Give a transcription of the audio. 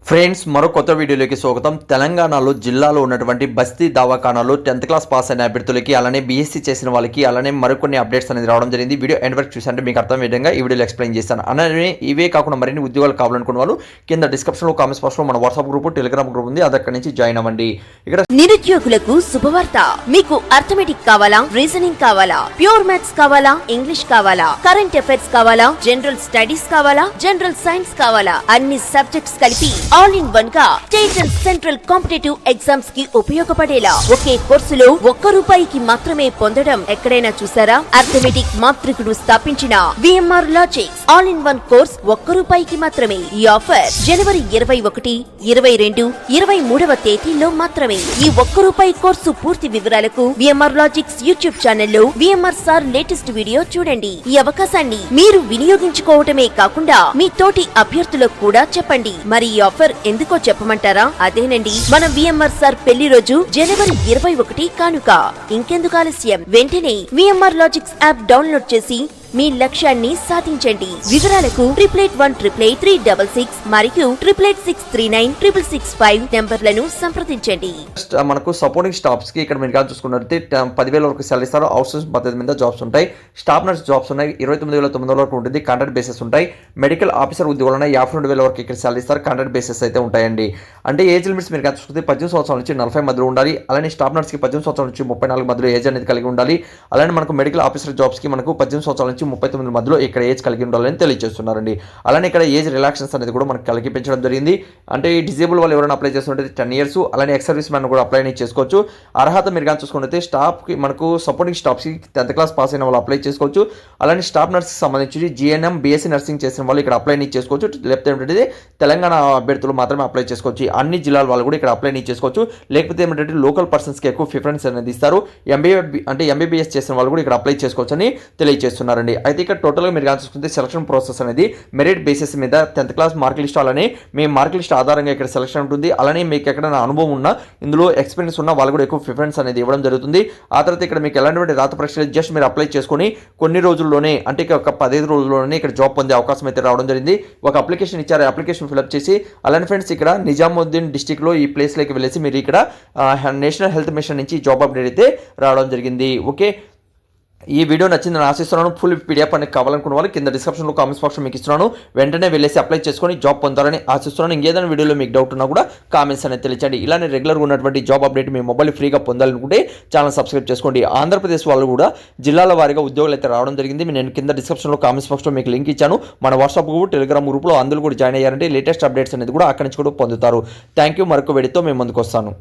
Friends మరో కొత్త వీడియోలోకి స్వాగతం. తెలంగాణలో జిల్లాలో ఉన్నటువంటి బస్తీ దవాఖానాలో 10th క్లాస్ పాస్ అయిన అభ్యర్థులకి అలానే బీఎస్సీ చేసిన వాళ్ళకి అలానే మరికొన్ని అప్డేట్స్ అనేది రావడం జరిగింది. వీడియో ఎండ్ వరకు చూసంటే మీకు అర్థం విధంగా ఈ వీడియోలో ఎక్స్ప్లెయిన్ చేస్తాను. అలానే ఇవే కాకుండా మరిన్ని ఉద్యోగాలు కావాలనుకున్న వాళ్ళు కింద డిస్క్రిప్షన్లో కామెంట్స్ బాక్స్లో మన వాట్సాప్ గ్రూప్ టెలిగ్రామ్ గ్రూప్ ఉంది, అక్కడి నుంచి జాయిన్ అవ్వండి. ఇక్కడ నిరుద్యోగులకు శుభవార్త. మీకు అర్థమెటిక్ కావాలా, రీజనింగ్ కావాలా, ప్యూర్ మ్యాథ్స్ కావాలా, ఇంగ్లీష్ కావాలా, కరెంట్ అఫైర్స్ కావాలా, జనరల్ స్టడీస్ కావాలా, జనరల్ సైన్స్ కావాలా, అన్ని సబ్జెక్ట్స్ కలిపి ఆల్ ఇన్ వన్ గా state and central competitive exams కి ఉపయోగపడేలా ఒకే కోర్సులో ₹1 మాత్రమే పొందడం ఎక్కడైనా చూసారా? అర్థమెటిక్ మాత్రికుడు స్థాపించిన VMR logics all in one course ₹1 మాత్రమే. ఈ ఆఫర్ జనవరి 21, 22, 23వ తేదీల్లో మాత్రమే. ఈ ₹1 కోర్సు పూర్తి వివరాలకు VMR లాజిక్స్ యూట్యూబ్ ఛానల్లో VMR సార్ లేటెస్ట్ వీడియో చూడండి. ఈ అవకాశాన్ని మీరు వినియోగించుకోవటమే కాకుండా మీ తోటి అభ్యర్థులకు కూడా చెప్పండి. మరి ఈ ఆఫర్ ఎందుకో చెప్పమంటారా? అదేనండి, మన VMR సార్ పెళ్లి రోజు జనవరి 21 కానుక. ఇంకెందుకు ఆలస్యం, వెంటనే VMR లాజిక్స్ యాప్ డౌన్లోడ్ చేసి మీ లక్ష్యాన్ని సాధించండి. వివరాలకు 8818883666 మరియు 88639665 నెంబర్లను సంప్రదించండి. మనకు సపోర్టింగ్ స్టాఫ్స్ కి ఇక్కడ మీరు చూసుకున్నట్లయితే 10,000 వరకు సాలరీ ఇస్తారు. అవుట్ సోర్స్ పద్ధతి మీద జాబ్స్ ఉంటాయి. స్టాఫ్ నర్స్ జాబ్స్ ఉన్నాయి, 29,900 వరకు ఉంటుంది. కాంట్రాక్ట్ బేసెస్ ఉంటాయి. మెడికల్ ఆఫీసర్ ఉద్యోగాలు ఉన్నాయి, 52,000 వరకు ఇక్కడ సాలరీ ఇస్తారు. కాంట్రాక్ట్ బేసెస్ అయితే ఉంటాయండి. అంటే ఏజ్ లిమిట్స్ మీరు చూసుకుంటే 18 సంవత్సరాల నుంచి 40 మధ్యలో ఉండాలి. అలానే స్టాఫ్ నర్స్ కి 18 సంవత్సరాల నుంచి 34 మధ్యలో ఏజ్ అనేది కలిగి ఉండాలి. అలానే మనకు మెడికల్ ఆఫీసర్ జాబ్స్ కి మనకు 18 సంవత్సరాల 39 మధ్యలో ఇక్కడ ఏజ్ కలిగి ఉండాలని తెలియజేస్తున్నారండి. అలానే ఇక్కడ ఏజ్ రిలాక్సేషన్స్ అనేది కూడా మనకు కలిగి పెంచడం జరిగింది. అంటే ఈ డిజేబుల్ వాళ్ళు ఎవరైనా అప్లై చేస్తుంటే 10 years, అలానే ఎక్స్ సర్వీస్ మ్యాన్ కూడా అప్లై చేసుకోవచ్చు. అర్హత మీరు కానీ చూసుకుంటే స్టాఫ్కి మనకు సపోర్టింగ్ స్టాఫ్స్కి 10th క్లాస్ పాస్ అయిన వాళ్ళు అప్లై చేసుకోవచ్చు. అలానే స్టాఫ్ నర్స్కి సంబంధించి GNM BSc నర్సింగ్ చేసిన వాళ్ళు ఇక్కడ అప్లై చేసుకోవచ్చు. లేకపోతే ఏంటంటే తెలంగాణ అభ్యర్థులు మాత్రమే అప్లై చేసుకోవచ్చు. అన్ని జిల్లాల వాళ్ళు కూడా ఇక్కడ అప్లై చేసుకోవచ్చు. లేకపోతే ఏమిటంటే లోకల్ పర్సన్స్కి ఎక్కువ ప్రిఫరెన్స్ అనేది ఇస్తారు. MBBS చేసిన వాళ్ళు కూడా ఇక్కడ అప్లై చేసుకోవచ్చు అని తెలియజేస్తున్నారండి. అయితే ఇక్కడ టోటల్గా మీరు చూసుకుంటే సెలక్షన్ ప్రాసెస్ అనేది మెరిట్ బేసిస్ మీద 10th క్లాస్ మార్క్ లిస్ట్, అలానే మీ మార్క్ లిస్ట్ ఆధారంగా ఇక్కడ సెలక్షన్ ఉంటుంది. అలానే మీకు ఎక్కడైనా అనుభవం ఉన్నా, ఇందులో ఎక్స్పీరియన్స్ ఉన్న వాళ్ళు కూడా ఎక్కువ ప్రిఫరెన్స్ అనేది ఇవ్వడం జరుగుతుంది. ఆ తర్వాత ఇక్కడ మీకు ఎలాంటి రాత పరీక్షలు జస్ట్ మీరు అప్లై చేసుకొని కొన్ని రోజుల్లోనే, అంటే ఒక 15 రోజుల్లోనే ఇక్కడ జాబ్ పొందే అవకాశం అయితే రావడం జరిగింది. ఒక అప్లికేషన్ ఇచ్చారు, అప్లికేషన్ ఫిల్అప్ చేసి అలానే ఫ్రెండ్స్ ఇక్కడ నిజాముద్దీన్ డిస్టిక్లో ఈ ప్లేస్లోకి వెళ్ళేసి మీరు ఇక్కడ నేషనల్ హెల్త్ మిషన్ నుంచి జాబ్ అప్డేట్ అయితే రావడం జరిగింది. ఓకే, ఈ వీడియో నచ్చిందని ఆశిస్తున్నాను. ఫుల్ PDF అనేది కావాలనుకున్న వాళ్ళు కింద డిస్క్రిప్షన్లో కామెంట్స్ బాక్స్లో మీకు ఇస్తున్నాను. వెంటనే వెళ్ళేసి అప్లై చేసుకొని జాబ్ పొందాలని ఆశిస్తున్నాను. ఇంకేదైనా వీడియోలో మీకు డౌట్ ఉన్నా కూడా కామెంట్స్ అనేది తెలియచండి. ఇలానే రెగ్యులర్గా ఉన్నటువంటి జాబ్ అప్డేట్ మీ మొబైల్ ఫ్రీగా పొందాలనుకుంటే ఛానల్ సబ్స్క్రైబ్ చేసుకోండి. ఆంధ్రప్రదేశ్ వాళ్ళు కూడా జిల్లాల వారీగా ఉద్యోగాలు అయితే రావడం జరిగింది. నేను కింద డిస్క్రిప్షన్లో కామెంట్స్ బాక్స్లో మీకు లింక్ ఇచ్చాను. మన వాట్సాప్ గ్రూప్ టెలిగ్రామ్ గ్రూప్లో అందులో కూడా జాయిన్ అయ్యారంటే లేటెస్ట్ అప్డేట్స్ అనేది కూడా అక్కడి నుంచి కూడా పొందుతారు. Thank you. మరొక వీడియోతో మేము ముందుకు వస్తాను.